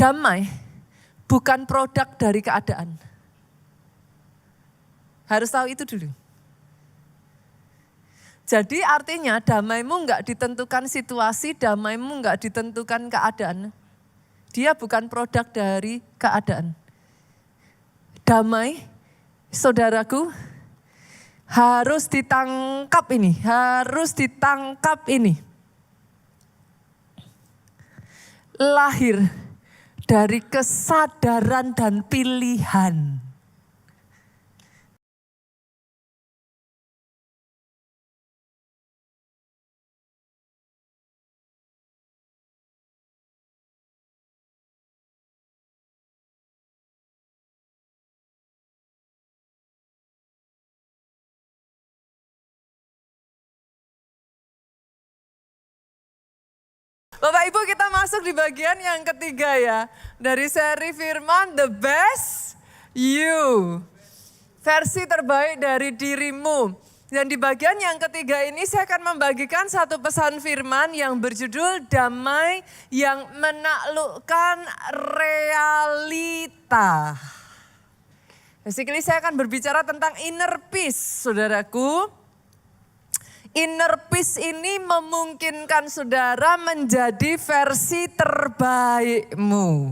Damai bukan produk dari keadaan. Harus tahu itu dulu. Jadi artinya damaimu enggak ditentukan situasi, damaimu enggak ditentukan keadaan. Dia bukan produk dari keadaan. Damai, saudaraku, harus ditangkap ini, harus ditangkap ini. Lahir dari kesadaran dan pilihan. Bapak Ibu, kita masuk di bagian yang ketiga ya. Dari seri firman The Best You. Versi terbaik dari dirimu. Dan di bagian yang ketiga ini saya akan membagikan satu pesan firman yang berjudul Damai yang Menaklukkan Realita. Basically saya akan berbicara tentang inner peace, saudaraku. Inner peace ini memungkinkan saudara menjadi versi terbaikmu.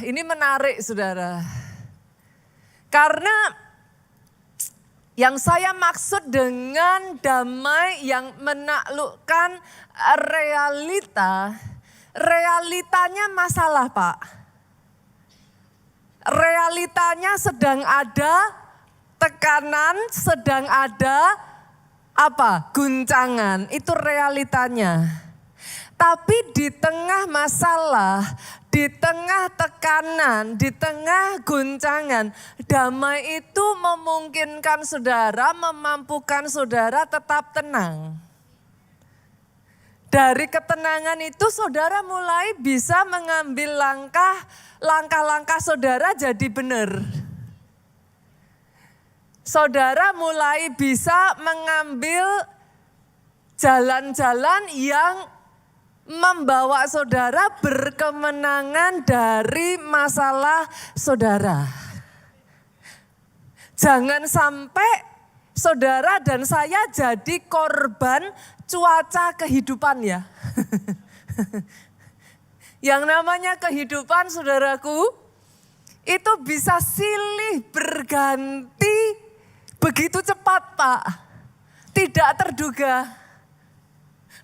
Ini menarik saudara. Karena yang saya maksud dengan damai yang menaklukkan realita, realitanya masalah Pak. Realitanya sedang ada tekanan, sedang ada guncangan, itu realitanya. Tapi di tengah masalah, di tengah tekanan, di tengah guncangan, damai itu memungkinkan saudara, memampukan saudara tetap tenang. Dari ketenangan itu saudara mulai bisa mengambil langkah-langkah saudara jadi benar. Saudara mulai bisa mengambil jalan-jalan yang membawa saudara berkemenangan dari masalah saudara. Jangan sampai saudara dan saya jadi korban cuaca kehidupan ya. Yang namanya kehidupan saudaraku, itu bisa silih berganti begitu cepat Pak. Tidak terduga.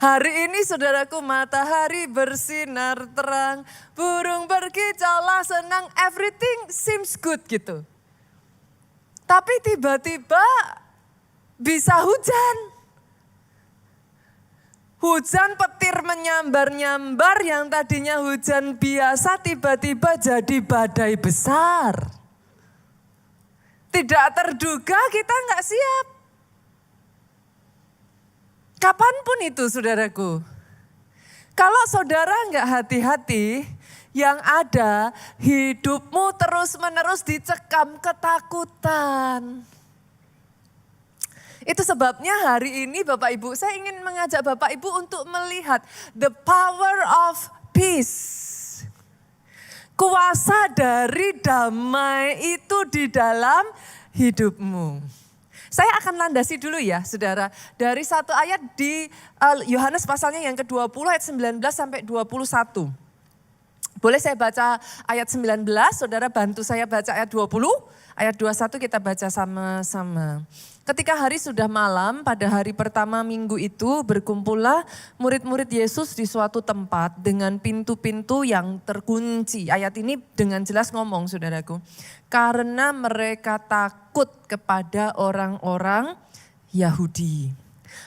Hari ini saudaraku matahari bersinar terang, burung berkicaulah senang, everything seems good gitu. Tapi tiba-tiba bisa hujan. Hujan petir menyambar-nyambar yang tadinya hujan biasa tiba-tiba jadi badai besar. Tidak terduga kita nggak siap. Kapanpun itu saudaraku. Kalau saudara nggak hati-hati, yang ada hidupmu terus-menerus dicekam ketakutan. Itu sebabnya hari ini Bapak Ibu, saya ingin mengajak Bapak Ibu untuk melihat the power of peace. Kuasa dari damai itu di dalam hidupmu. Saya akan landasi dulu ya saudara. Dari satu ayat di Yohanes pasalnya yang ke-20 ayat 19 sampai 21. Boleh saya baca ayat 19, saudara bantu saya baca ayat 20. Ayat 21 kita baca sama-sama. Ketika hari sudah malam, pada hari pertama minggu itu berkumpullah murid-murid Yesus di suatu tempat dengan pintu-pintu yang terkunci. Ayat ini dengan jelas ngomong saudaraku. Karena mereka takut kepada orang-orang Yahudi.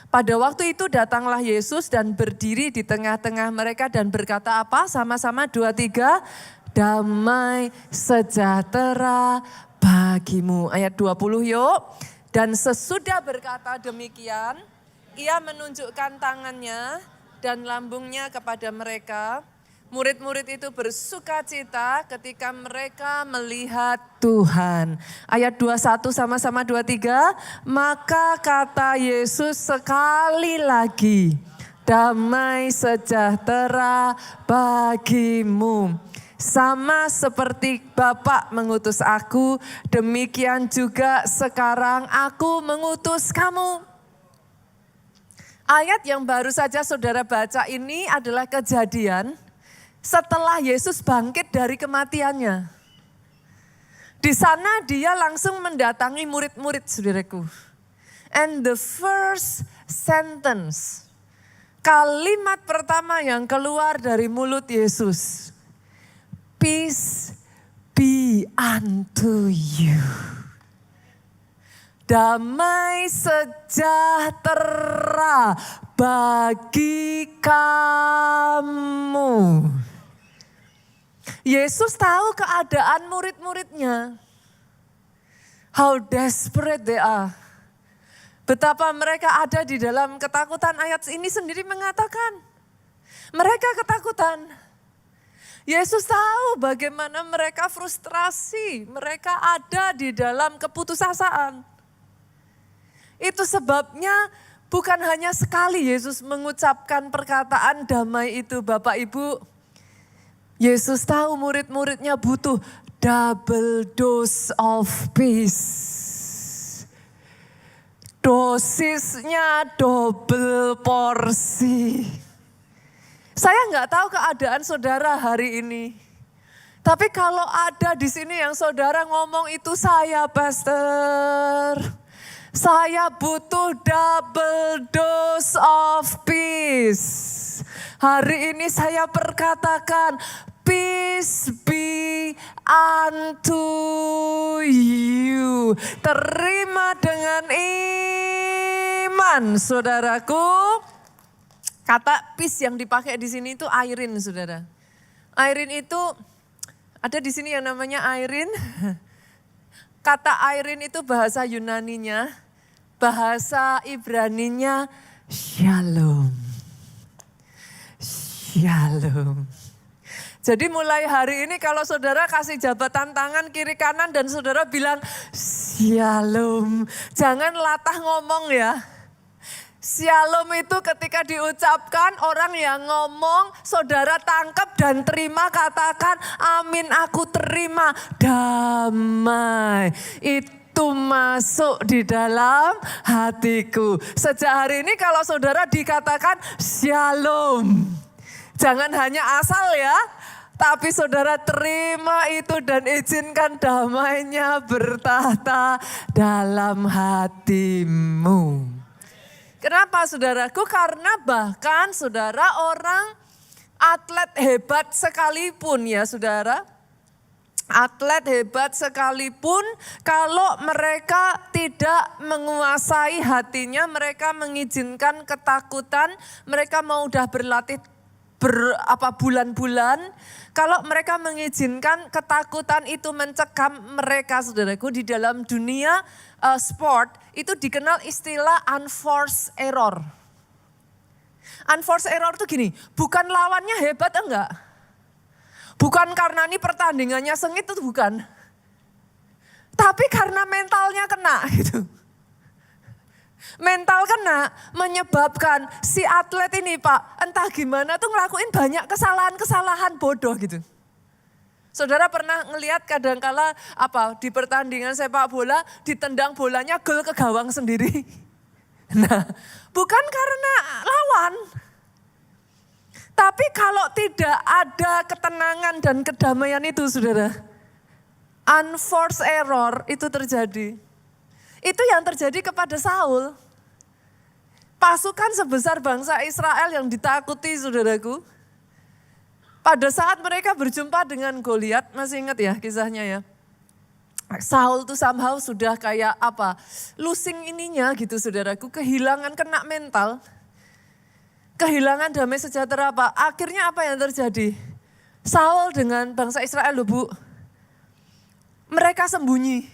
Pada waktu itu datanglah Yesus dan berdiri di tengah-tengah mereka dan berkata apa? Sama-sama 2, 3. Damai sejahtera bagimu. Ayat 20 yuk. Dan sesudah berkata demikian, ia menunjukkan tangannya dan lambungnya kepada mereka. Murid-murid itu bersuka cita ketika mereka melihat Tuhan. Ayat 21 sama-sama 23. Maka kata Yesus sekali lagi, damai sejahtera bagimu. Sama seperti Bapa mengutus aku, demikian juga sekarang aku mengutus kamu. Ayat yang baru saja saudara baca ini adalah kejadian setelah Yesus bangkit dari kematiannya. Di sana dia langsung mendatangi murid-murid, saudaraku. And the first sentence, kalimat pertama yang keluar dari mulut Yesus, peace be unto you. Damai sejahtera bagi kamu. Yesus tahu keadaan murid-muridnya. How desperate they are. Betapa mereka ada di dalam ketakutan. Ayat ini sendiri mengatakan, mereka ketakutan. Yesus tahu bagaimana mereka frustrasi, mereka ada di dalam keputusasaan. Itu sebabnya bukan hanya sekali Yesus mengucapkan perkataan damai itu, Bapak Ibu. Yesus tahu murid-muridnya butuh double dose of peace. Dosisnya double porsi. Saya nggak tahu keadaan saudara hari ini. Tapi kalau ada di sini yang saudara ngomong itu saya pastor. Saya butuh double dose of peace. Hari ini saya perkatakan peace be unto you. Terima dengan iman saudaraku. Kata peace yang dipakai di sini itu airin, saudara. Airin itu ada di sini yang namanya airin. Kata airin itu bahasa Yunaninya, bahasa Ibraninya shalom. Shalom. Jadi mulai hari ini kalau saudara kasih jabatan tangan kiri kanan dan saudara bilang shalom. Jangan latah ngomong ya. Shalom itu ketika diucapkan orang yang ngomong, saudara tangkap dan terima, katakan amin aku terima damai. Itu masuk di dalam hatiku. Sejak hari ini kalau saudara dikatakan shalom, jangan hanya asal ya, tapi saudara terima itu dan izinkan damainya bertahta dalam hatimu. Kenapa saudaraku? Karena bahkan saudara orang atlet hebat sekalipun ya saudara. Atlet hebat sekalipun kalau mereka tidak menguasai hatinya, mereka mengizinkan ketakutan, mereka mau udah berlatih bulan-bulan, kalau mereka mengizinkan ketakutan itu mencekam mereka saudaraku di dalam dunia sport itu dikenal istilah unforced error. Unforced error itu gini, bukan lawannya hebat enggak. Bukan karena ini pertandingannya sengit itu bukan. Tapi karena mentalnya kena gitu. Mental kena menyebabkan si atlet ini Pak, entah gimana tuh ngelakuin banyak kesalahan-kesalahan bodoh gitu. Saudara pernah ngelihat kadangkala di pertandingan sepak bola ditendang bolanya gol ke gawang sendiri. Nah, bukan karena lawan. Tapi kalau tidak ada ketenangan dan kedamaian itu saudara, unforced error itu terjadi. Itu yang terjadi kepada Saul. Pasukan sebesar bangsa Israel yang ditakuti saudaraku. Pada saat mereka berjumpa dengan Goliat, masih ingat ya kisahnya ya. Saul tuh somehow sudah kayak losing ininya gitu saudaraku, kehilangan kena mental. Kehilangan damai sejahtera apa? Akhirnya apa yang terjadi? Saul dengan bangsa Israel loh Bu, mereka sembunyi.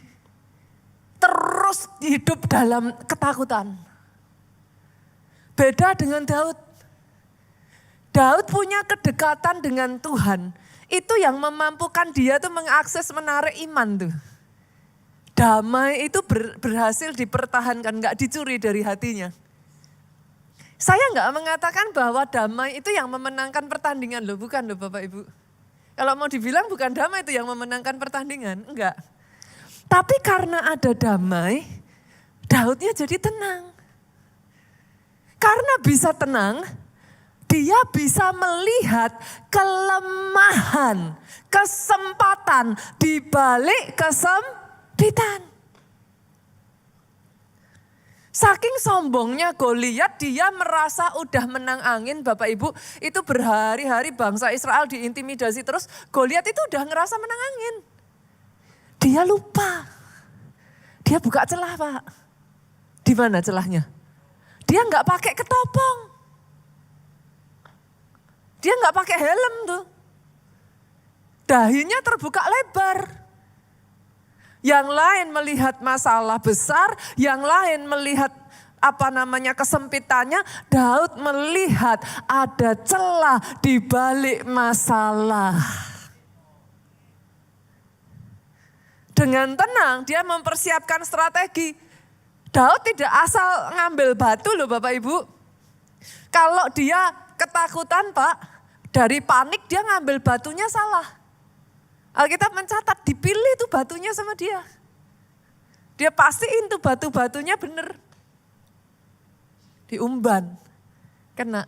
Terus hidup dalam ketakutan. Beda dengan Daud. Daud punya kedekatan dengan Tuhan. Itu yang memampukan dia tuh mengakses menarik iman tuh. Damai itu berhasil dipertahankan, gak dicuri dari hatinya. Saya nggak mengatakan bahwa damai itu yang memenangkan pertandingan loh, bukan loh Bapak Ibu. Kalau mau dibilang bukan damai itu yang memenangkan pertandingan, enggak. Tapi karena ada damai, Daudnya jadi tenang. Karena bisa tenang, dia bisa melihat kelemahan, kesempatan di balik kesempitan. Saking sombongnya Goliat, dia merasa udah menang angin Bapak Ibu. Itu berhari-hari bangsa Israel diintimidasi terus. Goliat itu udah ngerasa menang angin. Dia lupa. Dia buka celah Pak. Di mana celahnya? Dia nggak pakai ketopong. Dia nggak pakai helm tuh. Dahinya terbuka lebar. Yang lain melihat masalah besar, yang lain melihat kesempitannya. Daud melihat ada celah di balik masalah. Dengan tenang dia mempersiapkan strategi. Daud tidak asal ngambil batu loh Bapak Ibu. Kalau dia ketakutan Pak, dari panik dia ngambil batunya salah. Alkitab mencatat dipilih tuh batunya sama dia. Dia pastiin tuh batu-batunya bener. Diumban, kena.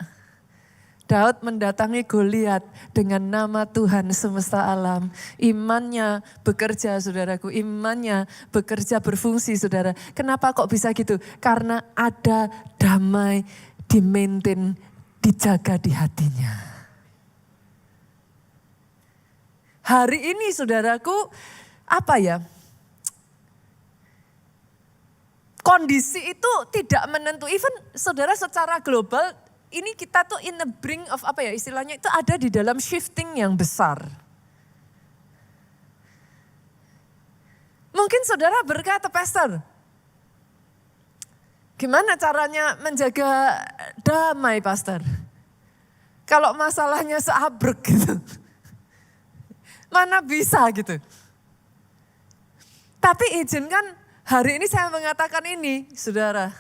Daud mendatangi Goliat dengan nama Tuhan semesta alam. Imannya bekerja saudaraku, imannya bekerja berfungsi saudara. Kenapa kok bisa gitu? Karena ada damai di-maintain, dijaga di hatinya. Hari ini saudaraku, kondisi itu tidak menentu. Even saudara secara global, ini kita tuh in the brink of istilahnya itu ada di dalam shifting yang besar. Mungkin saudara berkata, Pastor, gimana caranya menjaga damai Pastor? Kalau masalahnya seabrek gitu. Mana bisa gitu. Tapi izinkan hari ini saya mengatakan ini, saudara.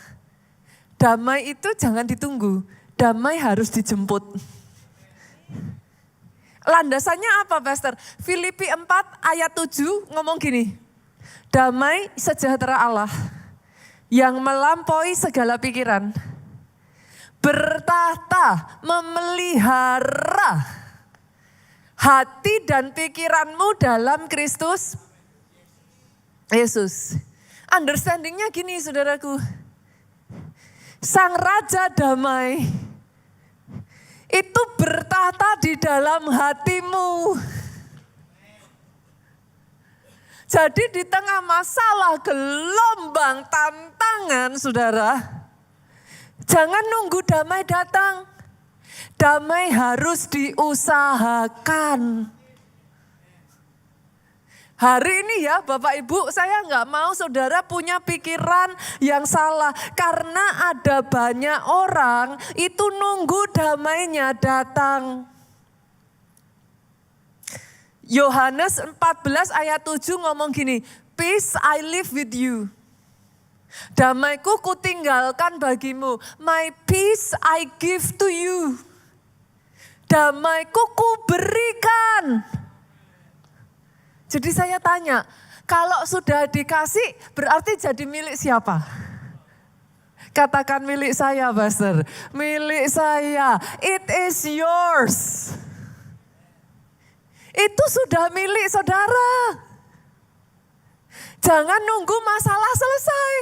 Damai itu jangan ditunggu, damai harus dijemput. Landasannya apa Pastor? Filipi 4 ayat 7 ngomong gini. Damai sejahtera Allah yang melampaui segala pikiran. Bertahta memelihara hati dan pikiranmu dalam Kristus Yesus. Understandingnya gini saudaraku. Sang Raja Damai itu bertahta di dalam hatimu. Jadi di tengah masalah, gelombang, tantangan saudara, jangan nunggu damai datang. Damai harus diusahakan. Hari ini ya Bapak Ibu, saya nggak mau saudara punya pikiran yang salah. Karena ada banyak orang itu nunggu damainya datang. Yohanes 14 ayat 7 ngomong gini, Peace I live with you. Damaiku kutinggalkan bagimu. My peace I give to you. Damaiku kuberikan. Jadi saya tanya, kalau sudah dikasih berarti jadi milik siapa? Katakan milik saya, Pastor. Milik saya. It is yours. Itu sudah milik saudara. Jangan nunggu masalah selesai.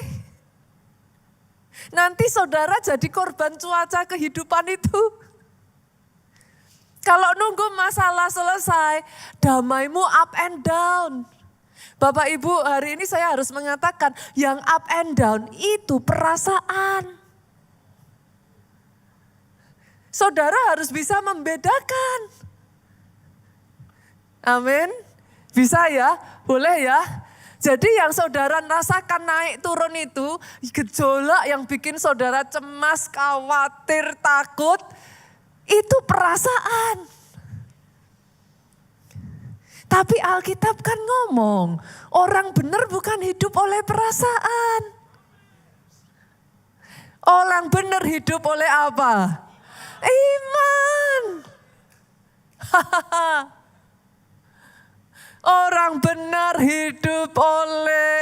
Nanti saudara jadi korban cuaca kehidupan itu. Kalau nunggu masalah selesai, damaimu up and down. Bapak Ibu, hari ini saya harus mengatakan yang up and down itu perasaan. Saudara harus bisa membedakan. Amin. Bisa ya? Boleh ya? Jadi yang saudara rasakan naik turun itu, gejolak yang bikin saudara cemas, khawatir, takut, itu perasaan. Tapi Alkitab kan ngomong, orang benar bukan hidup oleh perasaan. Orang benar hidup oleh apa? Iman. Orang benar hidup oleh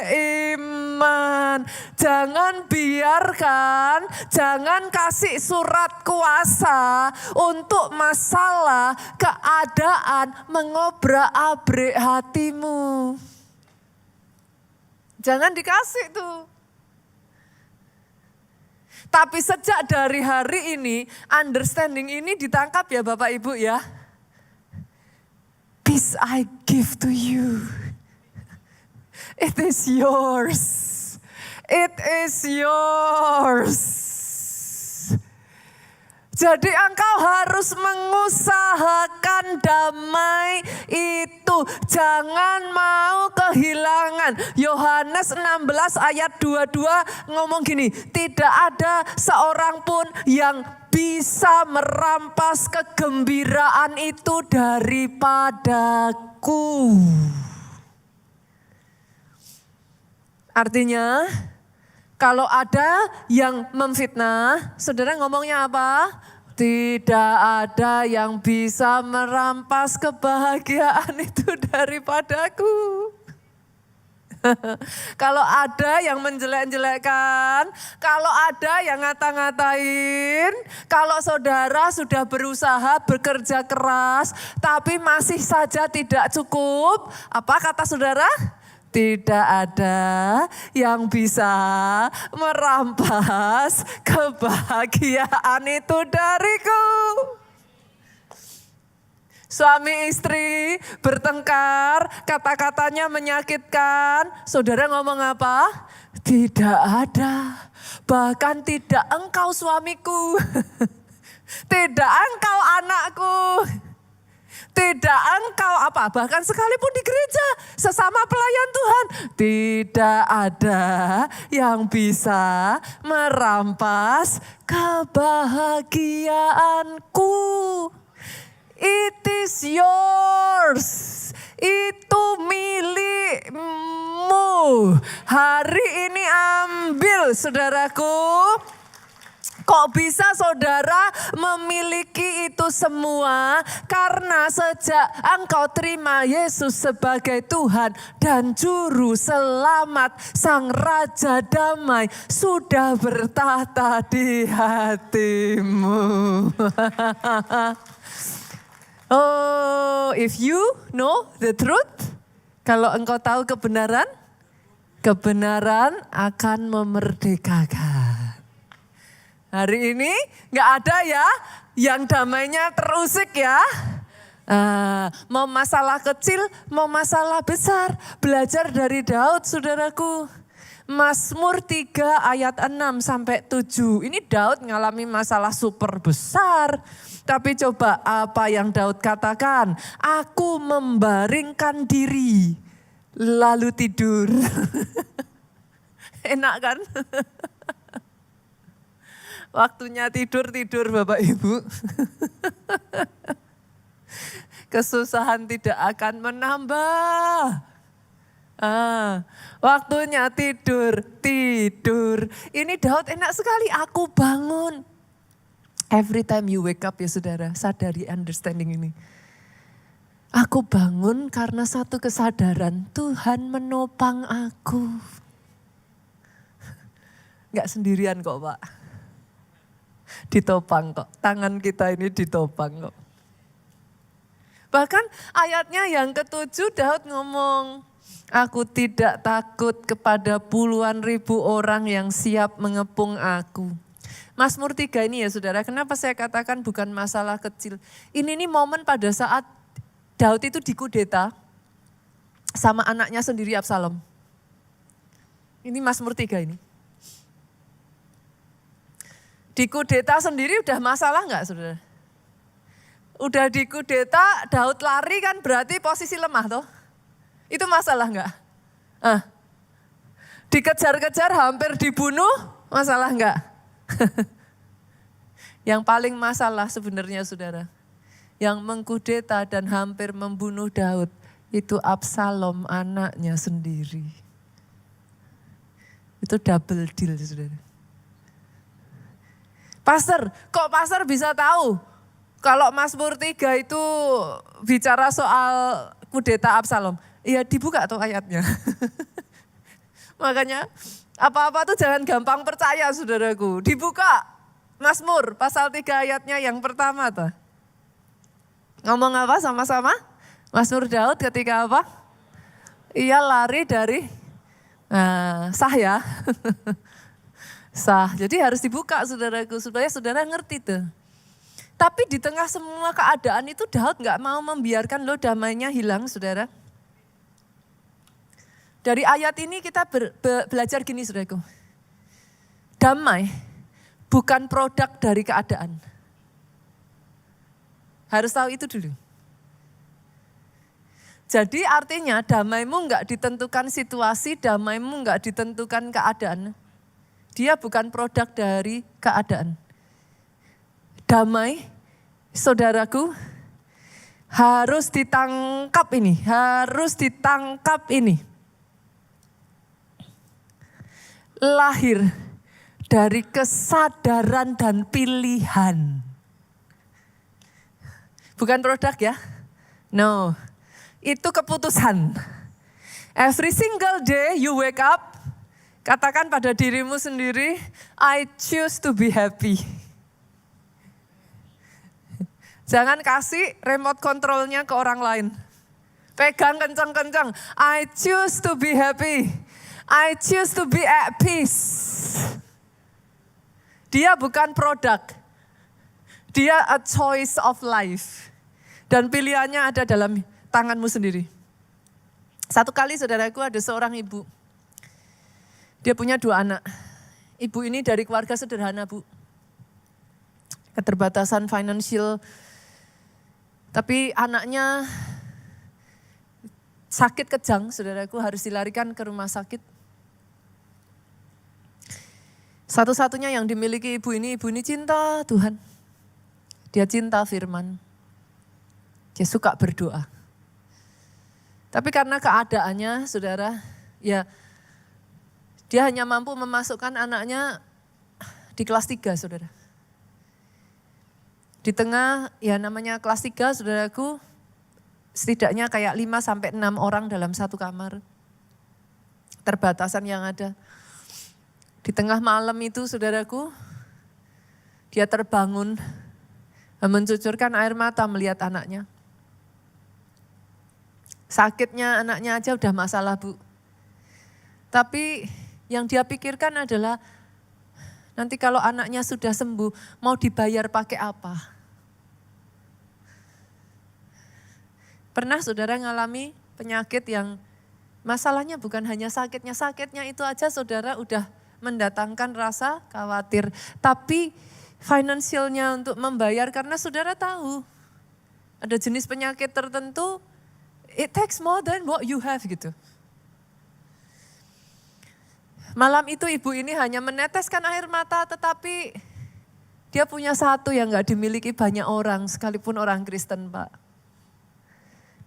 iman. Jangan biarkan, jangan kasih surat kuasa untuk masalah keadaan mengobrak-abrik hatimu. Jangan dikasih tuh. Tapi sejak dari hari ini, understanding ini ditangkap ya Bapak Ibu ya. Peace I give to you. It is yours. It is yours. Jadi engkau harus mengusahakan damai itu. Jangan mau kehilangan. Yohanes 16 ayat 22 ngomong gini. Tidak ada seorang pun yang bisa merampas kegembiraan itu daripadaku. Artinya, kalau ada yang memfitnah, saudara ngomongnya apa? Tidak ada yang bisa merampas kebahagiaan itu daripadaku. Kalau ada yang menjelek-jelekkan, kalau ada yang ngata-ngatain, kalau saudara sudah berusaha bekerja keras, tapi masih saja tidak cukup, apa kata saudara? Tidak ada yang bisa merampas kebahagiaan itu dariku. Suami istri bertengkar, kata-katanya menyakitkan. Saudara ngomong apa? Tidak ada. Bahkan tidak engkau suamiku. Tidak engkau anakku. Tidak engkau apa? Bahkan sekalipun di gereja sesama pelayan Tuhan. Tidak ada yang bisa merampas kebahagiaanku. It is yours. Itu milikmu. Hari ini ambil saudaraku. Kok bisa saudara memiliki itu semua? Karena sejak engkau terima Yesus sebagai Tuhan dan Juru Selamat, Sang Raja Damai sudah bertahta di hatimu. Oh, if you know the truth, kalau engkau tahu kebenaran, kebenaran akan memerdekakan. Hari ini gak ada ya yang damainya terusik ya. Mau masalah kecil, mau masalah besar. Belajar dari Daud saudaraku. Mazmur 3 ayat 6-7. Ini Daud ngalami masalah super besar. Tapi coba apa yang Daud katakan. Aku membaringkan diri lalu tidur. Enak kan? Waktunya tidur Bapak Ibu. Kesusahan tidak akan menambah. Waktunya tidur. Ini Daud enak sekali, aku bangun. Every time you wake up ya saudara, sadari understanding ini. Aku bangun karena satu kesadaran, Tuhan menopang aku. Gak sendirian kok Pak. Ditopang kok, tangan kita ini ditopang kok. Bahkan ayatnya yang ke-7 Daud ngomong, aku tidak takut kepada puluhan ribu orang yang siap mengepung aku. Mazmur 3 ini ya saudara, kenapa saya katakan bukan masalah kecil. Ini momen pada saat Daud itu dikudeta sama anaknya sendiri Absalom. Ini Mazmur 3 ini. Dikudeta sendiri udah masalah enggak saudara? Udah dikudeta, Daud lari kan berarti posisi lemah toh? Itu masalah enggak? Dikejar-kejar hampir dibunuh, masalah enggak? Yang paling masalah sebenarnya saudara, yang mengkudeta dan hampir membunuh Daud, itu Absalom anaknya sendiri. Itu double deal saudara. Pastor, kok pastor bisa tahu kalau Mazmur 3 itu bicara soal kudeta Absalom? Ya dibuka tuh ayatnya. Makanya apa-apa tuh jangan gampang percaya saudaraku. Dibuka Mazmur pasal 3 ayatnya yang pertama tuh. Ngomong apa sama-sama? Mazmur Daud ketika apa? Ia lari dari sah ya. Sah. Jadi harus dibuka saudaraku supaya saudara ngerti tuh. Tapi di tengah semua keadaan itu Daud gak mau membiarkan lo damainya hilang saudara. Dari ayat ini kita belajar gini saudaraku. Damai bukan produk dari keadaan. Harus tahu itu dulu. Jadi artinya damaimu gak ditentukan situasi, damaimu gak ditentukan keadaan. Dia bukan produk dari keadaan. Damai, saudaraku, harus ditangkap ini, harus ditangkap ini. Lahir dari kesadaran dan pilihan. Bukan produk ya, no, itu keputusan. Every single day you wake up, katakan pada dirimu sendiri, I choose to be happy. Jangan kasih remote controlnya ke orang lain. Pegang kencang-kencang, I choose to be happy. I choose to be at peace. Dia bukan produk. Dia a choice of life. Dan pilihannya ada dalam tanganmu sendiri. Satu kali saudaraku ada seorang ibu. Dia punya 2 anak. Ibu ini dari keluarga sederhana, Bu. Keterbatasan financial. Tapi anaknya sakit kejang, saudaraku, harus dilarikan ke rumah sakit. Satu-satunya yang dimiliki ibu ini cinta Tuhan. Dia cinta firman. Dia suka berdoa. Tapi karena keadaannya, saudara, ya dia hanya mampu memasukkan anaknya di kelas 3, saudara. Di tengah, ya namanya kelas 3, saudaraku, setidaknya kayak 5-6 orang dalam satu kamar. Terbatasan yang ada. Di tengah malam itu, saudaraku, dia terbangun, mencucurkan air mata melihat anaknya. Sakitnya anaknya aja udah masalah, Bu. Tapi yang dia pikirkan adalah nanti kalau anaknya sudah sembuh, mau dibayar pakai apa? Pernah saudara ngalami penyakit yang masalahnya bukan hanya sakitnya itu aja saudara udah mendatangkan rasa khawatir. Tapi finansialnya untuk membayar karena saudara tahu ada jenis penyakit tertentu, it takes more than what you have gitu. Malam itu ibu ini hanya meneteskan air mata tetapi dia punya satu yang gak dimiliki banyak orang sekalipun orang Kristen, Pak.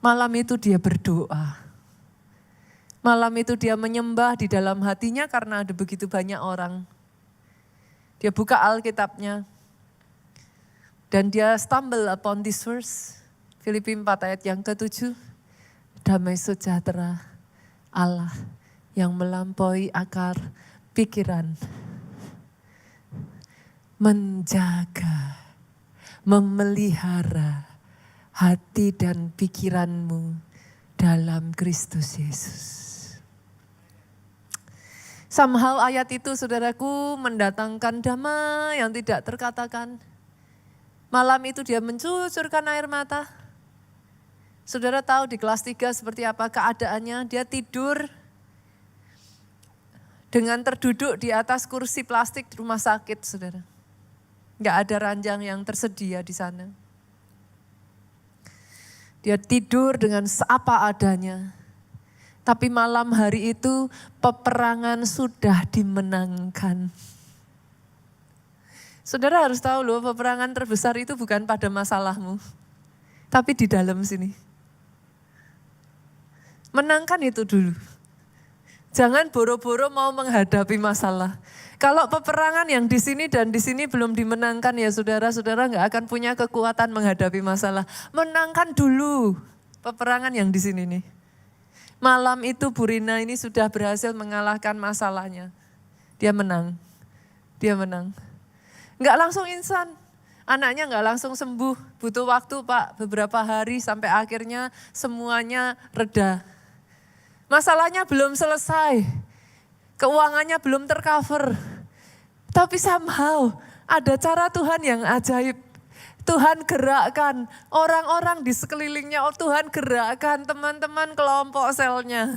Malam itu dia berdoa. Malam itu dia menyembah di dalam hatinya karena ada begitu banyak orang. Dia buka Alkitabnya dan dia stumble upon this verse. Filipi 4 ayat yang ke-7. Damai sejahtera Allah yang melampaui akar pikiran, menjaga, memelihara hati dan pikiranmu dalam Kristus Yesus. Somehow ayat itu saudaraku mendatangkan damai yang tidak terkatakan. Malam itu dia mencucurkan air mata. Saudara tahu di kelas 3 seperti apa keadaannya, dia tidur dengan terduduk di atas kursi plastik di rumah sakit, saudara. Enggak ada ranjang yang tersedia di sana. Dia tidur dengan seapa adanya. Tapi malam hari itu peperangan sudah dimenangkan. Saudara harus tahu loh, peperangan terbesar itu bukan pada masalahmu. Tapi di dalam sini. Menangkan itu dulu. Jangan boro-boro mau menghadapi masalah. Kalau peperangan yang di sini dan di sini belum dimenangkan ya saudara-saudara nggak akan punya kekuatan menghadapi masalah. Menangkan dulu peperangan yang di sini nih. Malam itu Bu Rina ini sudah berhasil mengalahkan masalahnya. Dia menang. Dia menang. Nggak langsung instan. Anaknya nggak langsung sembuh. Butuh waktu Pak beberapa hari sampai akhirnya semuanya reda. Masalahnya belum selesai. Keuangannya belum tercover. Tapi somehow ada cara Tuhan yang ajaib. Tuhan gerakkan orang-orang di sekelilingnya. Tuhan gerakkan teman-teman kelompok selnya.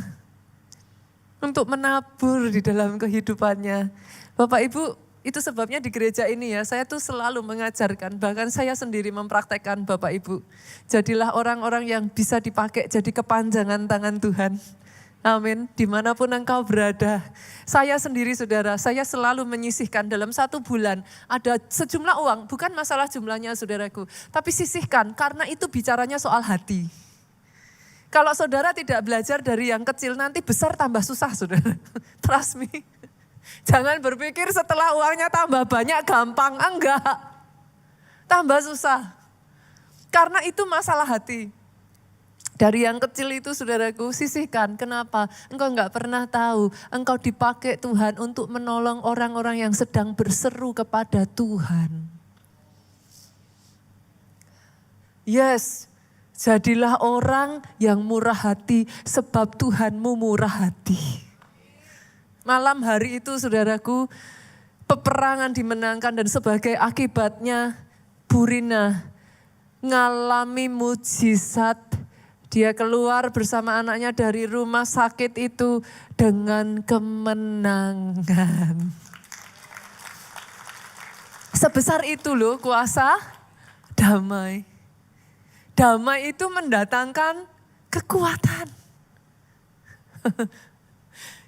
Untuk menabur di dalam kehidupannya. Bapak Ibu, itu sebabnya di gereja ini ya, saya tuh selalu mengajarkan. Bahkan saya sendiri mempraktekkan Bapak Ibu. Jadilah orang-orang yang bisa dipakai jadi kepanjangan tangan Tuhan. Amin, dimanapun engkau berada. Saya sendiri saudara, saya selalu menyisihkan dalam 1 bulan. Ada sejumlah uang, bukan masalah jumlahnya saudaraku. Tapi sisihkan, karena itu bicaranya soal hati. Kalau saudara tidak belajar dari yang kecil, nanti besar tambah susah saudara. Trust me. Jangan berpikir setelah uangnya tambah banyak gampang, enggak. Tambah susah. Karena itu masalah hati. Dari yang kecil itu saudaraku sisihkan. Kenapa? Engkau enggak pernah tahu. Engkau dipakai Tuhan untuk menolong orang-orang yang sedang berseru kepada Tuhan. Yes, jadilah orang yang murah hati sebab Tuhanmu murah hati. Malam hari itu saudaraku, peperangan dimenangkan dan sebagai akibatnya Bu Rina ngalami mujizat. Dia keluar bersama anaknya dari rumah sakit itu dengan kemenangan. Sebesar itu loh kuasa damai. Damai itu mendatangkan kekuatan.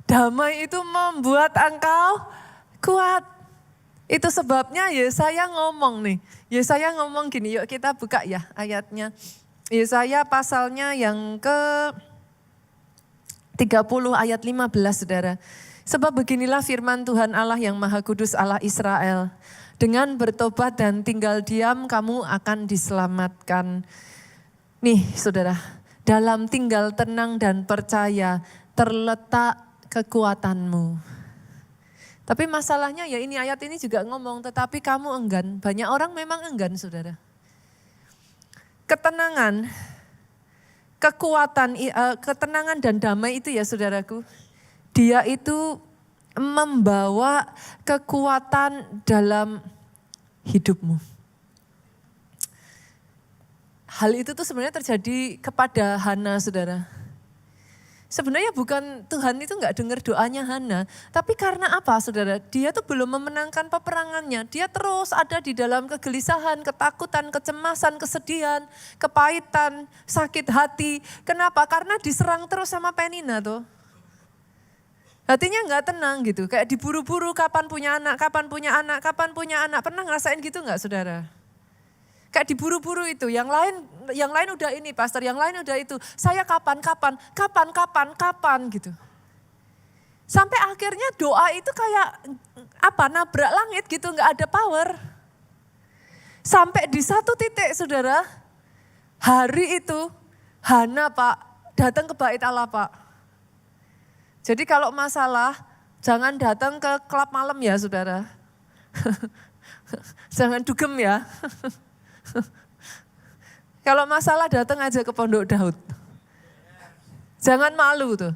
Damai itu membuat engkau kuat. Itu sebabnya Yesaya ngomong nih. Yesaya ngomong gini, yuk kita buka ya ayatnya. Yesaya pasalnya yang ke-30 ayat 15 saudara. Sebab beginilah firman Tuhan Allah yang Maha Kudus Allah Israel. Dengan bertobat dan tinggal diam kamu akan diselamatkan. Nih saudara, dalam tinggal tenang dan percaya terletak kekuatanmu. Tapi masalahnya ya ini ayat ini juga ngomong tetapi kamu enggan. Banyak orang memang enggan saudara. Ketenangan, kekuatan, ketenangan dan damai itu ya saudaraku. Dia itu membawa kekuatan dalam hidupmu. Hal itu tuh sebenarnya terjadi kepada Hana saudara. Sebenarnya bukan Tuhan itu enggak dengar doanya Hana. Tapi karena apa saudara? Dia tuh belum memenangkan peperangannya. Dia terus ada di dalam kegelisahan, ketakutan, kecemasan, kesedihan, kepahitan, sakit hati. Kenapa? Karena diserang terus sama Penina tuh. Hatinya enggak tenang gitu. Kayak diburu-buru kapan punya anak, kapan punya anak, kapan punya anak. Pernah ngerasain gitu enggak saudara? Kayak diburu-buru itu, yang lain udah ini pastor, yang lain udah itu. Saya kapan gitu. Sampai akhirnya doa itu kayak nabrak langit gitu, nggak ada power. Sampai di satu titik saudara, hari itu Hana Pak datang ke bait Allah Pak. Jadi kalau masalah jangan datang ke klub malam ya saudara. Jangan dugem ya. Kalau masalah datang aja ke Pondok Daud. Jangan malu tuh.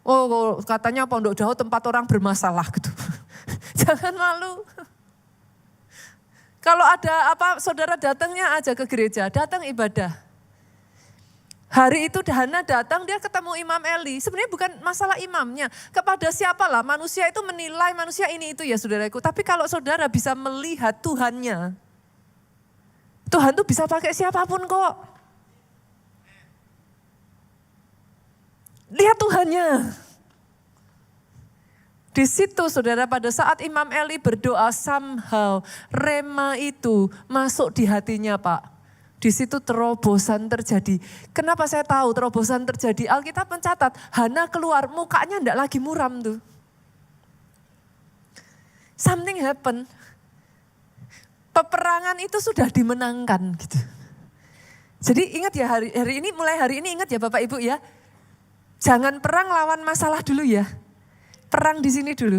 Oh katanya Pondok Daud tempat orang bermasalah gitu. Jangan malu. Kalau ada apa saudara datangnya aja ke gereja, datang ibadah. Hari itu Hana datang dia ketemu Imam Eli. Sebenarnya bukan masalah imamnya. Kepada siapalah manusia itu menilai manusia ini itu ya saudaraku. Tapi kalau saudara bisa melihat Tuhannya. Tuhan tuh bisa pakai siapapun kok. Lihat Tuhannya. Di situ saudara pada saat Imam Eli berdoa somehow rema itu masuk di hatinya Pak. Di situ terobosan terjadi. Kenapa saya tahu terobosan terjadi? Alkitab mencatat, Hana keluar, mukanya enggak lagi muram tuh. Something happen. Peperangan itu sudah dimenangkan gitu. Jadi ingat ya mulai hari ini ingat ya Bapak Ibu ya. Jangan perang lawan masalah dulu ya. Perang di sini dulu.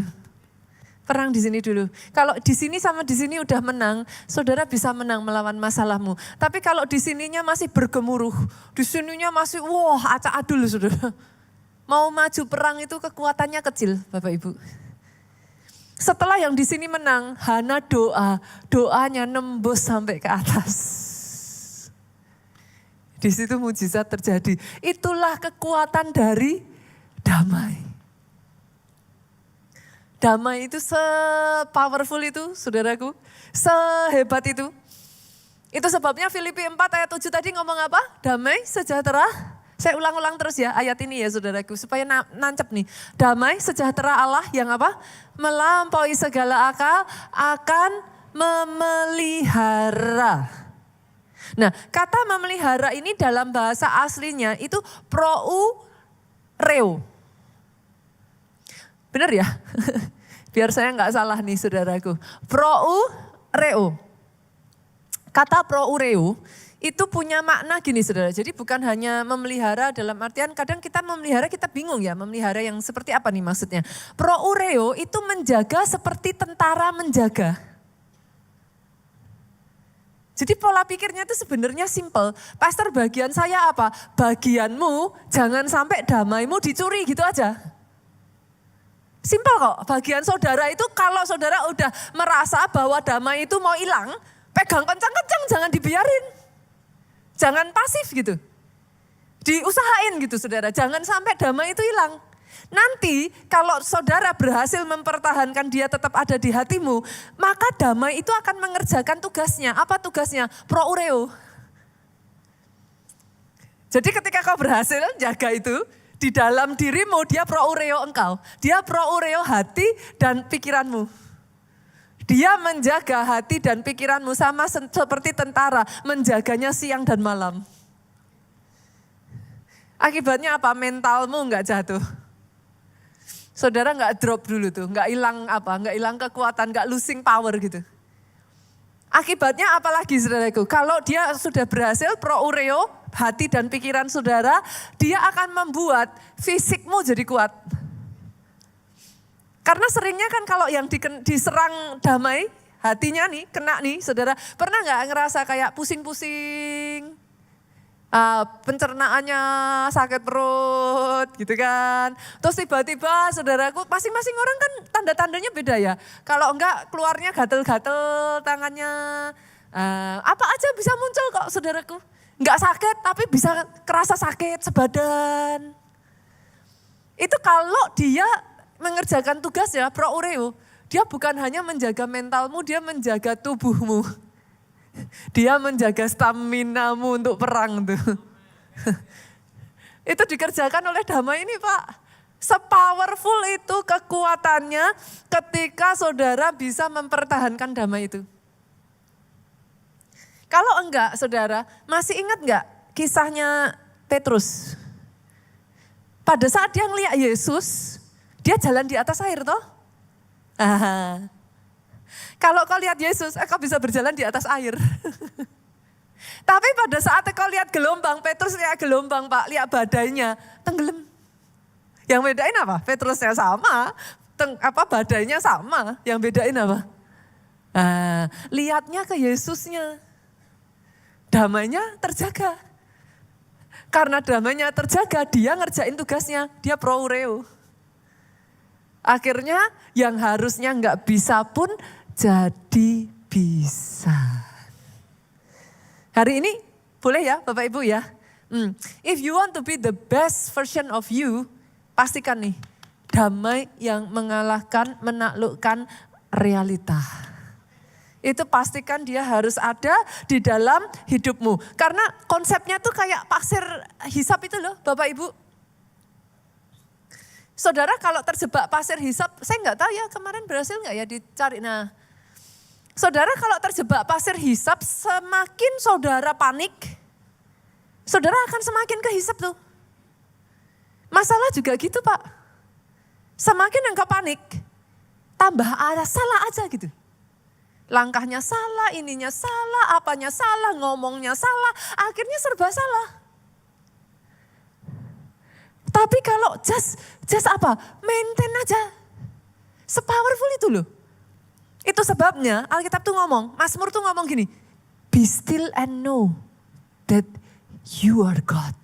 Perang di sini dulu. Kalau di sini sama di sini udah menang, saudara bisa menang melawan masalahmu. Tapi kalau di sininya masih bergemuruh, di sininya masih acak adul saudara. Mau maju perang itu kekuatannya kecil Bapak Ibu. Setelah yang di sini menang, Hana doanya nembus sampai ke atas. Di situ mujizat terjadi. Itulah kekuatan dari damai. Damai itu se-powerful itu, saudaraku. Sehebat itu. Itu sebabnya Filipi 4 ayat 7 tadi ngomong apa? Damai, sejahtera. Saya ulang-ulang terus ya ayat ini ya saudaraku. Supaya nancep nih. Damai, sejahtera Allah yang apa? Melampaui segala akal akan memelihara. Nah, kata memelihara ini dalam bahasa aslinya itu proureo. Benar ya? Biar saya nggak salah nih saudaraku. Proureo. Kata proureo itu punya makna gini saudara. Jadi bukan hanya memelihara dalam artian kadang kita memelihara kita bingung ya. Memelihara yang seperti apa nih maksudnya. Proureo itu menjaga seperti tentara menjaga. Jadi pola pikirnya itu sebenarnya simple. Pastor bagian saya apa? Bagianmu jangan sampai damaimu dicuri gitu aja. Simple kok. Bagian saudara itu kalau saudara udah merasa bahwa damai itu mau hilang, pegang kencang-kencang jangan dibiarin. Jangan pasif gitu. Diusahain gitu saudara. Jangan sampai damai itu hilang. Nanti kalau saudara berhasil mempertahankan dia tetap ada di hatimu, maka damai itu akan mengerjakan tugasnya. Apa tugasnya? Proureo. Jadi ketika kau berhasil jaga itu, di dalam dirimu dia proureo engkau. Dia proureo hati dan pikiranmu. Dia menjaga hati dan pikiranmu sama seperti tentara, menjaganya siang dan malam. Akibatnya apa? Mentalmu enggak jatuh. Saudara nggak drop dulu tuh, nggak hilang kekuatan, nggak losing power gitu. Akibatnya apalagi saudaraku, kalau dia sudah berhasil proureo, hati dan pikiran saudara, dia akan membuat fisikmu jadi kuat. Karena seringnya kan kalau yang diserang damai, hatinya nih, kena nih saudara, pernah nggak ngerasa kayak pusing-pusing? Pencernaannya sakit perut gitu kan. Terus tiba-tiba saudaraku masing-masing orang kan tanda-tandanya beda ya. Kalau enggak keluarnya gatel-gatel tangannya. Apa aja bisa muncul kok saudaraku. Enggak sakit tapi bisa kerasa sakit sebadan. Itu kalau dia mengerjakan tugas ya proureo. Dia bukan hanya menjaga mentalmu, dia menjaga tubuhmu. Dia menjaga staminamu untuk perang tuh. Itu dikerjakan oleh damai ini Pak. Sepowerful itu kekuatannya ketika saudara bisa mempertahankan damai itu. Kalau enggak saudara, masih ingat enggak kisahnya Petrus? Pada saat dia ngelihat Yesus, dia jalan di atas air toh. Kalau kau lihat Yesus, kau bisa berjalan di atas air. Tapi pada saat kau lihat gelombang, Petrus lihat gelombang Pak, lihat badainya, tenggelam. Yang bedain apa? Petrusnya sama, badainya sama. Yang bedain apa? Lihatnya ke Yesusnya. Damainya terjaga. Karena damainya terjaga, dia ngerjain tugasnya, dia proureo. Akhirnya yang harusnya nggak bisa pun jadi bisa. Hari ini boleh ya Bapak Ibu ya. If you want to be the best version of you, pastikan nih damai yang mengalahkan, menaklukkan realita. Itu pastikan dia harus ada di dalam hidupmu. Karena konsepnya tuh kayak pasir hisap itu loh Bapak Ibu. Saudara kalau terjebak pasir hisap, saya nggak tahu ya kemarin berhasil nggak ya dicari. Nah, Saudara kalau terjebak pasir hisap, semakin saudara panik, saudara akan semakin kehisap tuh. Masalah juga gitu Pak. Semakin engkau panik, tambah salah aja gitu. Langkahnya salah, ininya salah, apanya salah, ngomongnya salah, akhirnya serba salah. Tapi kalau just apa? Maintain aja. Sepowerful itu loh. Itu sebabnya Alkitab tuh ngomong, Mazmur tuh ngomong gini, be still and know that you are God.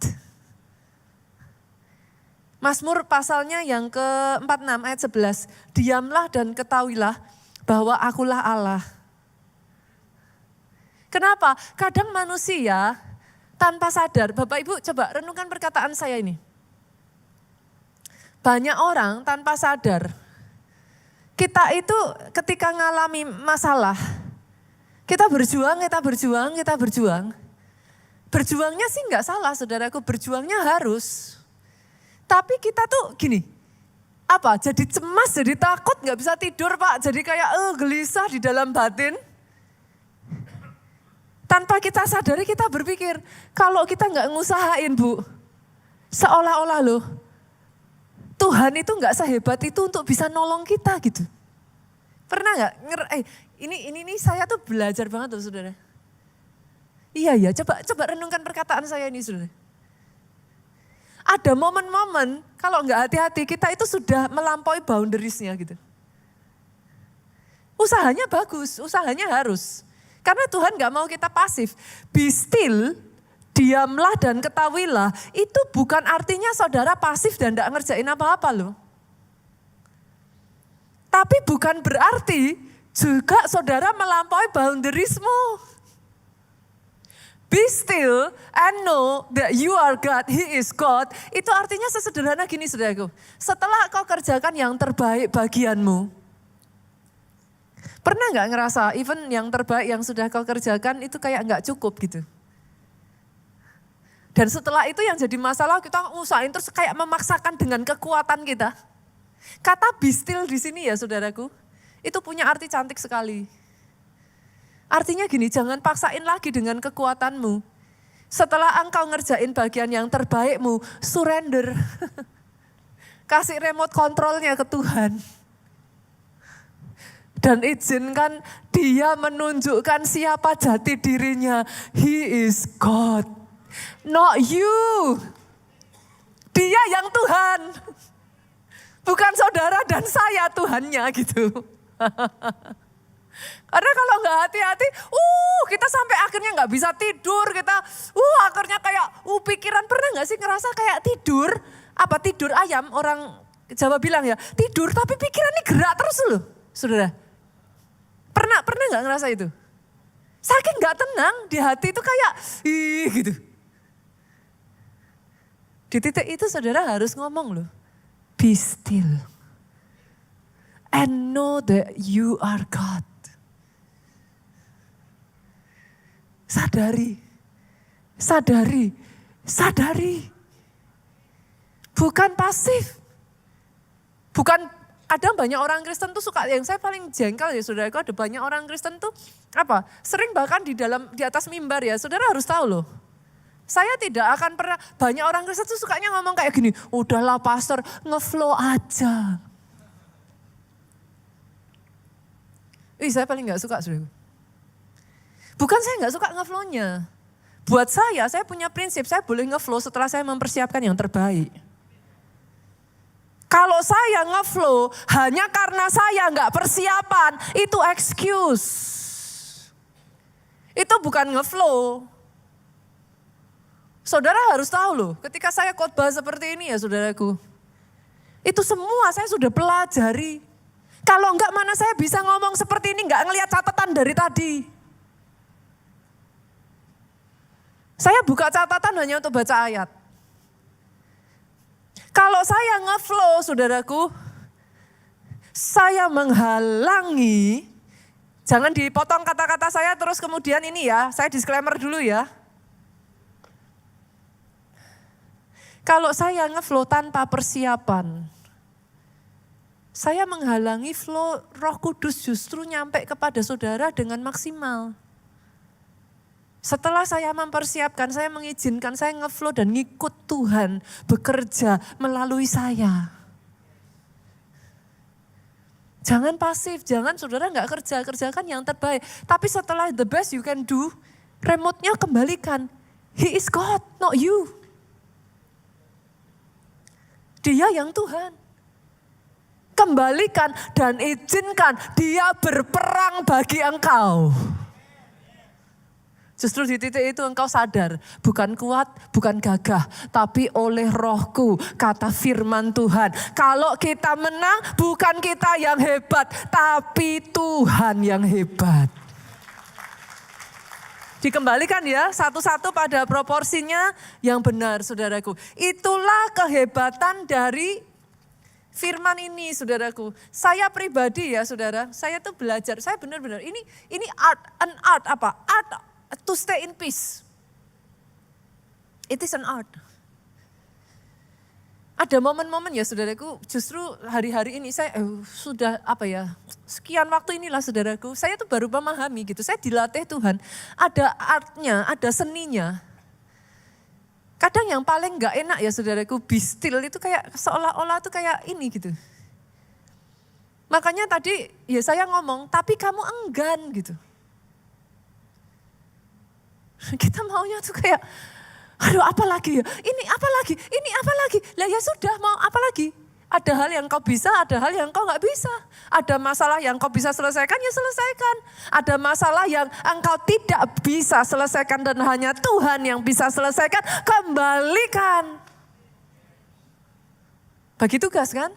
Mazmur pasalnya yang ke-46 ayat 11, diamlah dan ketahuilah bahwa akulah Allah. Kenapa? Kadang manusia tanpa sadar, Bapak Ibu coba renungkan perkataan saya ini. Banyak orang tanpa sadar, kita itu ketika ngalami masalah, kita berjuang. Berjuangnya sih enggak salah saudaraku, berjuangnya harus. Tapi kita tuh gini, jadi cemas, jadi takut, enggak bisa tidur Pak. Jadi kayak gelisah di dalam batin. Tanpa kita sadari kita berpikir, kalau kita enggak ngusahain Bu, seolah-olah loh, Tuhan itu enggak sehebat itu untuk bisa nolong kita gitu. Pernah enggak? Ini saya tuh belajar banget loh saudara. Iya, coba renungkan perkataan saya ini saudara. Ada momen-momen kalau enggak hati-hati kita itu sudah melampaui boundariesnya gitu. Usahanya bagus, usahanya harus. Karena Tuhan enggak mau kita pasif. Be still, diamlah dan ketahuilah, itu bukan artinya saudara pasif dan enggak ngerjain apa-apa loh. Tapi bukan berarti juga saudara melampaui boundariesmu. Be still and know that you are God, He is God. Itu artinya sesederhana gini saudaraku. Setelah kau kerjakan yang terbaik bagianmu. Pernah gak ngerasa even yang terbaik yang sudah kau kerjakan itu kayak gak cukup gitu. Dan setelah itu yang jadi masalah kita usahain terus kayak memaksakan dengan kekuatan kita. Kata be still di sini ya saudaraku, itu punya arti cantik sekali. Artinya gini, jangan paksain lagi dengan kekuatanmu. Setelah engkau ngerjain bagian yang terbaikmu, surrender. Kasih remote kontrolnya ke Tuhan. Dan izinkan Dia menunjukkan siapa jati dirinya. He is God. Not you. Dia yang Tuhan. Bukan saudara dan saya Tuhannya gitu. Karena kalau nggak hati-hati, kita sampai akhirnya nggak bisa tidur, kita akhirnya kayak pikiran, pernah nggak sih ngerasa kayak tidur, tidur ayam, orang Jawa bilang ya, tidur tapi pikiran ini gerak terus loh, saudara. Pernah nggak ngerasa itu? Saking nggak tenang di hati itu kayak gitu. Di titik itu saudara harus ngomong loh, be still and know that you are God. Sadari. Bukan pasif. Bukan, kadang banyak orang Kristen tuh suka, yang saya paling jengkel ya saudara, ada banyak orang Kristen tuh sering bahkan di atas mimbar ya, saudara harus tahu loh. Saya tidak akan pernah, banyak orang Kristen tuh sukanya ngomong kayak gini, udahlah pastor, ngeflow aja. Saya paling gak suka saudara. Bukan saya gak suka ngeflow-nya. Buat saya punya prinsip, saya boleh ngeflow setelah saya mempersiapkan yang terbaik. Kalau saya ngeflow hanya karena saya gak persiapan, itu excuse. Itu bukan ngeflow. Saudara harus tahu loh, ketika saya khotbah seperti ini ya saudaraku. Itu semua saya sudah pelajari. Kalau enggak mana saya bisa ngomong seperti ini, enggak ngelihat catatan dari tadi. Saya buka catatan hanya untuk baca ayat. Kalau saya ngeflow saudaraku, saya menghalangi, jangan dipotong kata-kata saya terus kemudian ini ya, saya disclaimer dulu ya. Kalau saya ngeflow tanpa persiapan, saya menghalangi flow Roh Kudus justru nyampe kepada saudara dengan maksimal. Setelah saya mempersiapkan, saya mengizinkan, saya ngeflow dan ngikut Tuhan bekerja melalui saya. Jangan pasif, jangan saudara nggak kerja, kerjakan yang terbaik. Tapi setelah the best you can do, remote-nya kembalikan. He is God, not you. Dia yang Tuhan. Kembalikan dan izinkan dia berperang bagi engkau. Justru di titik itu engkau sadar, bukan kuat, bukan gagah, tapi oleh Rohku, kata firman Tuhan. Kalau kita menang, bukan kita yang hebat, tapi Tuhan yang hebat. Dikembalikan ya, satu-satu pada proporsinya yang benar, saudaraku. Itulah kehebatan dari firman ini, saudaraku. Saya pribadi ya, saudara, saya tuh belajar, saya benar-benar, ini art apa? Art to stay in peace. It is an art. Ada momen-momen ya saudaraku, justru hari-hari ini saya sudah sekian waktu inilah saudaraku, saya tuh baru memahami gitu, saya dilatih Tuhan. Ada artnya, ada seninya. Kadang yang paling gak enak ya saudaraku, be still itu kayak seolah-olah tuh kayak ini gitu. Makanya tadi ya saya ngomong, tapi kamu enggan gitu. Kita maunya tuh kayak, aduh apa lagi ya, ini apa lagi, lah ya sudah mau apa lagi. Ada hal yang kau bisa, ada hal yang kau gak bisa. Ada masalah yang kau bisa selesaikan, ya selesaikan. Ada masalah yang engkau tidak bisa selesaikan dan hanya Tuhan yang bisa selesaikan, kembalikan. Bagi tugas kan?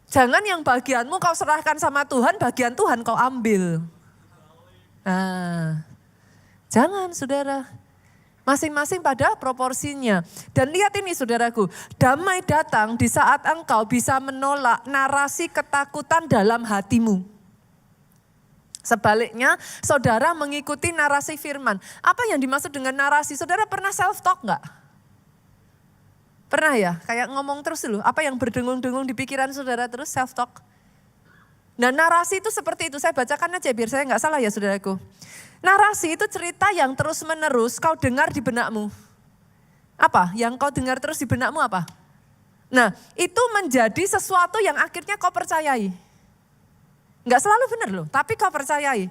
Jangan yang bagianmu kau serahkan sama Tuhan, bagian Tuhan kau ambil. Nah, jangan saudara, masing-masing pada proporsinya. Dan lihat ini saudaraku, damai datang di saat engkau bisa menolak narasi ketakutan dalam hatimu. Sebaliknya, saudara mengikuti narasi firman. Apa yang dimaksud dengan narasi? Saudara pernah self-talk enggak? Pernah ya? Kayak ngomong terus dulu, apa yang berdengung-dengung di pikiran saudara terus self-talk. Nah narasi itu seperti itu, saya bacakan aja biar saya enggak salah ya saudaraku. Narasi itu cerita yang terus menerus kau dengar di benakmu. Apa? Yang kau dengar terus di benakmu apa? Nah itu menjadi sesuatu yang akhirnya kau percayai. Enggak selalu benar loh, tapi kau percayai.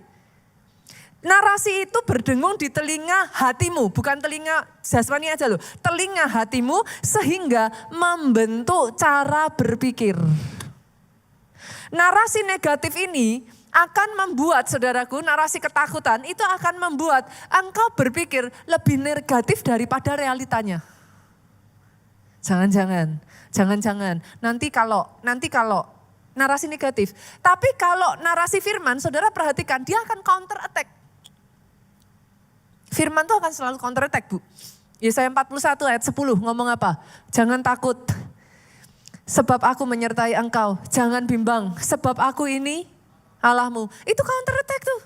Narasi itu berdengung di telinga hatimu, bukan telinga jasmani aja loh. Telinga hatimu sehingga membentuk cara berpikir. Narasi negatif ini akan membuat saudaraku, narasi ketakutan itu akan membuat engkau berpikir lebih negatif daripada realitanya. Jangan-jangan, nanti kalau narasi negatif. Tapi kalau narasi firman, saudara perhatikan dia akan counter attack. Firman itu akan selalu counter attack Bu. Yesaya 41 ayat 10 ngomong apa? Jangan takut, sebab aku menyertai engkau. Jangan bimbang, sebab aku ini Allahmu. Itu counter attack tuh.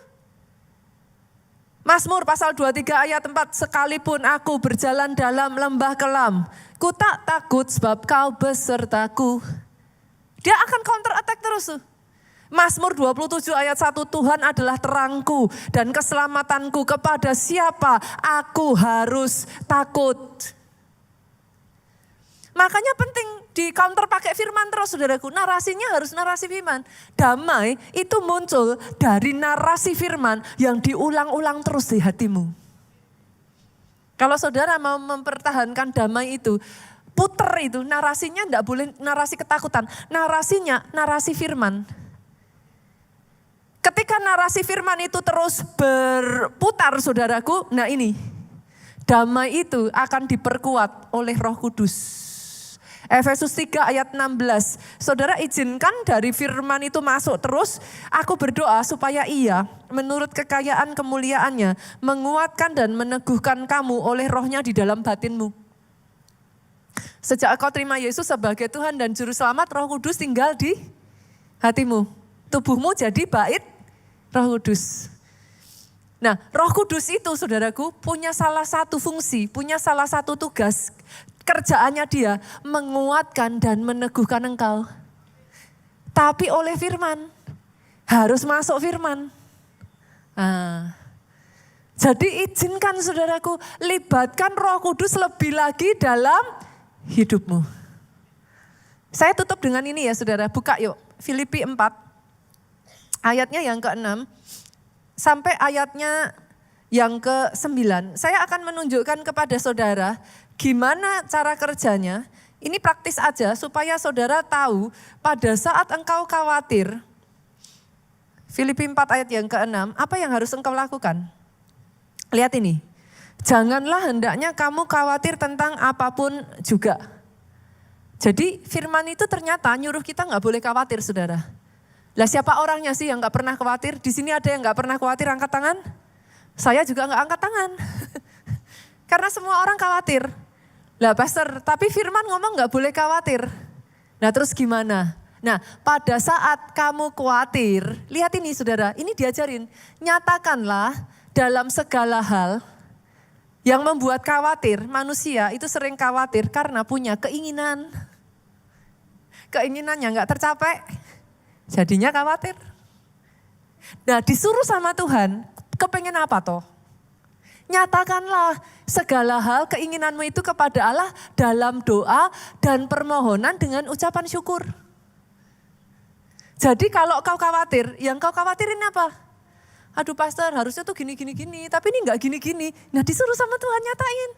Mazmur pasal 23 ayat 4. Sekalipun aku berjalan dalam lembah kelam, ku tak takut sebab kau besertaku. Dia akan counter attack terus tuh. Mazmur 27 ayat 1. Tuhan adalah terangku dan keselamatanku, kepada siapa aku harus takut. Makanya penting di counter pakai firman terus saudaraku. Narasinya harus narasi firman. Damai itu muncul dari narasi firman yang diulang-ulang terus di hatimu. Kalau saudara mau mempertahankan damai itu, puter itu narasinya enggak boleh narasi ketakutan. Narasinya narasi firman. Ketika narasi firman itu terus berputar saudaraku, nah ini. Damai itu akan diperkuat oleh Roh Kudus. Efesus 3 ayat 16. Saudara izinkan dari firman itu masuk terus. Aku berdoa supaya ia menurut kekayaan kemuliaannya menguatkan dan meneguhkan kamu oleh rohnya di dalam batinmu. Sejak kau terima Yesus sebagai Tuhan dan Juru Selamat, Roh Kudus tinggal di hatimu. Tubuhmu jadi bait Roh Kudus. Nah, Roh Kudus itu saudaraku punya salah satu fungsi, punya salah satu tugas. Kerjaannya dia menguatkan dan meneguhkan engkau. tapi oleh firman. Harus masuk firman. Jadi izinkan saudaraku, libatkan Roh Kudus lebih lagi dalam hidupmu. Saya tutup dengan ini ya saudara, buka yuk Filipi 4 ayatnya yang ke-6 sampai ayatnya yang ke-9. Saya akan menunjukkan kepada saudara gimana cara kerjanya. Ini praktis aja supaya saudara tahu pada saat engkau khawatir. Filipi 4 ayat yang ke-6, apa yang harus engkau lakukan? Lihat ini, janganlah hendaknya kamu khawatir tentang apapun juga. Jadi firman itu ternyata nyuruh kita gak boleh khawatir saudara. Lah siapa orangnya sih yang gak pernah khawatir? Di sini ada yang gak pernah khawatir, angkat tangan? Saya juga gak angkat tangan. Karena semua orang khawatir. Lah pastor, tapi firman ngomong gak boleh khawatir. Nah terus gimana? Nah pada saat kamu khawatir, lihat ini saudara, ini diajarin. Nyatakanlah dalam segala hal yang membuat khawatir, manusia itu sering khawatir karena punya keinginan. Keinginannya gak tercapai, jadinya khawatir. Nah disuruh sama Tuhan, kepengen apa toh? Nyatakanlah segala hal keinginanmu itu kepada Allah dalam doa dan permohonan dengan ucapan syukur. Jadi kalau kau khawatir, yang kau khawatirin apa? Aduh pastor harusnya tuh gini, tapi ini enggak gini. Nah disuruh sama Tuhan nyatain,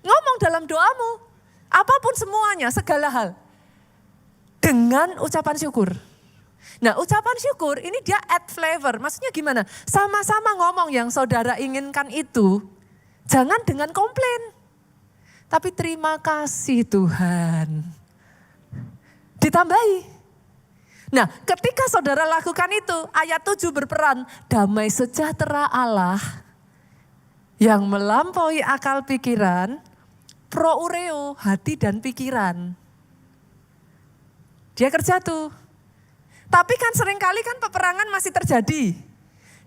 ngomong dalam doamu. Apapun semuanya, segala hal. Dengan ucapan syukur. Nah ucapan syukur ini dia add flavor, maksudnya gimana? Sama-sama ngomong yang saudara inginkan itu, jangan dengan komplain. Tapi terima kasih Tuhan. Ditambahi. Nah ketika saudara lakukan itu, ayat 7 berperan, damai sejahtera Allah yang melampaui akal pikiran, proureo hati dan pikiran. Dia kerja tuh. Tapi kan seringkali kan peperangan masih terjadi.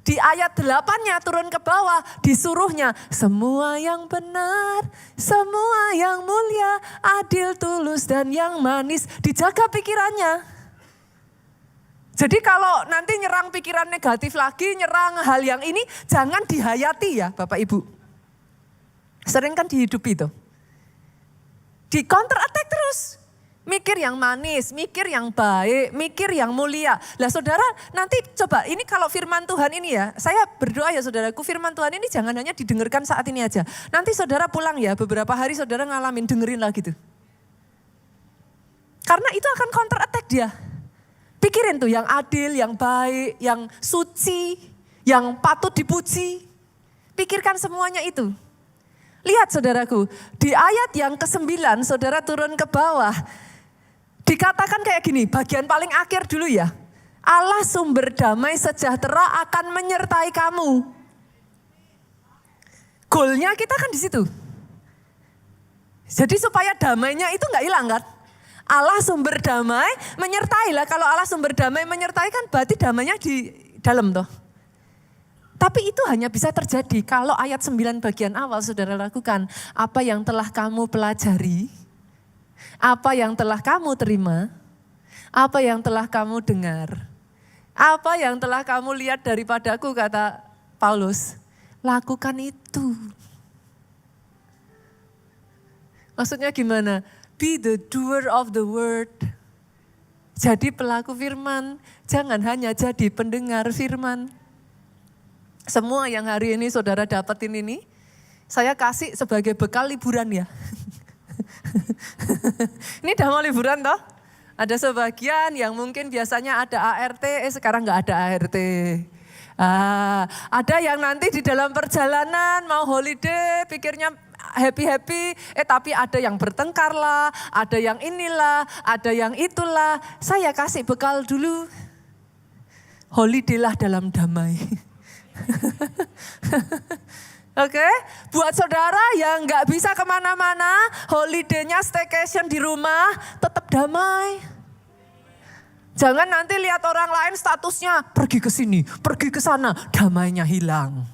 Di ayat 8-nya turun ke bawah, disuruhnya semua yang benar, semua yang mulia, adil, tulus dan yang manis, dijaga pikirannya. Jadi kalau nanti nyerang pikiran negatif lagi, nyerang hal yang ini, jangan dihayati ya Bapak Ibu. Sering kan dihidupi itu. Di counter attack terus. Mikir yang manis, mikir yang baik, mikir yang mulia. Lah saudara nanti coba ini kalau firman Tuhan ini ya, saya berdoa ya saudaraku, firman Tuhan ini jangan hanya didengarkan saat ini aja. Nanti saudara pulang ya, beberapa hari saudara ngalamin, dengerin lagi tuh. Karena itu akan counter attack dia. Pikirin tuh yang adil, yang baik, yang suci, yang patut dipuji. Pikirkan semuanya itu. Lihat saudaraku, di ayat yang ke-9 saudara turun ke bawah. Dikatakan kayak gini, bagian paling akhir dulu ya. Allah sumber damai sejahtera akan menyertai kamu. Goalnya kita kan di situ. Jadi supaya damainya itu gak hilang kan. Allah sumber damai menyertai lah. Kalau Allah sumber damai menyertai kan berarti damainya di dalam toh. Tapi itu hanya bisa terjadi kalau ayat 9 bagian awal saudara lakukan. Apa yang telah kamu pelajari, apa yang telah kamu terima, apa yang telah kamu dengar, apa yang telah kamu lihat daripadaku kata Paulus. Lakukan itu. Maksudnya gimana? Be the doer of the word. Jadi pelaku firman, jangan hanya jadi pendengar firman. Semua yang hari ini saudara dapetin ini, saya kasih sebagai bekal liburan ya. Ini udah mau liburan toh? Ada sebagian yang mungkin biasanya ada ART, sekarang gak ada ART. Ada yang nanti di dalam perjalanan mau holiday, pikirnya happy-happy, tapi ada yang bertengkar lah, ada yang inilah, ada yang itulah. Saya kasih bekal dulu. Holiday lah dalam damai. Oke, buat saudara yang gak bisa kemana-mana, holiday-nya staycation di rumah, tetap damai. Jangan nanti lihat orang lain statusnya pergi ke sini, pergi ke sana, damainya hilang.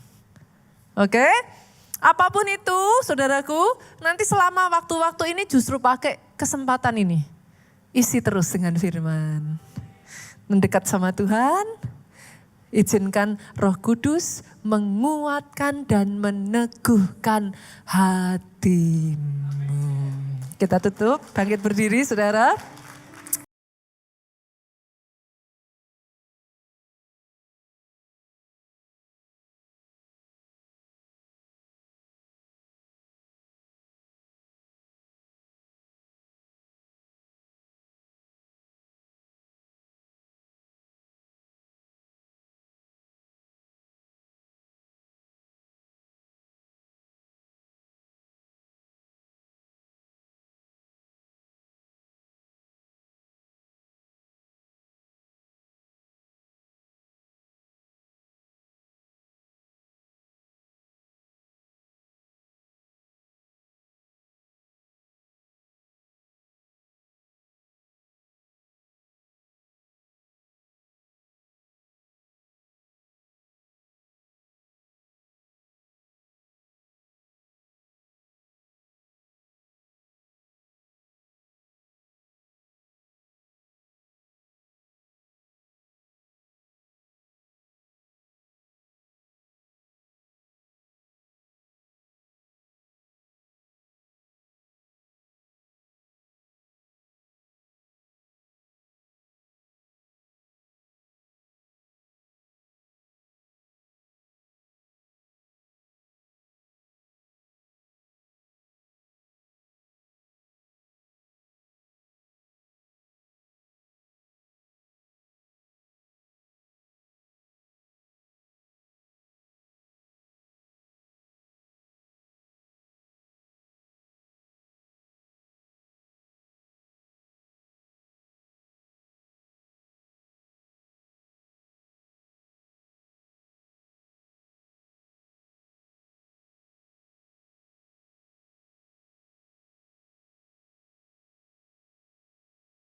Oke? Apapun itu, saudaraku, nanti selama waktu-waktu ini justru pakai kesempatan ini. isi terus dengan firman. Mendekat sama Tuhan, izinkan Roh Kudus menguatkan dan meneguhkan hatimu. Kita tutup, bangkit berdiri saudara.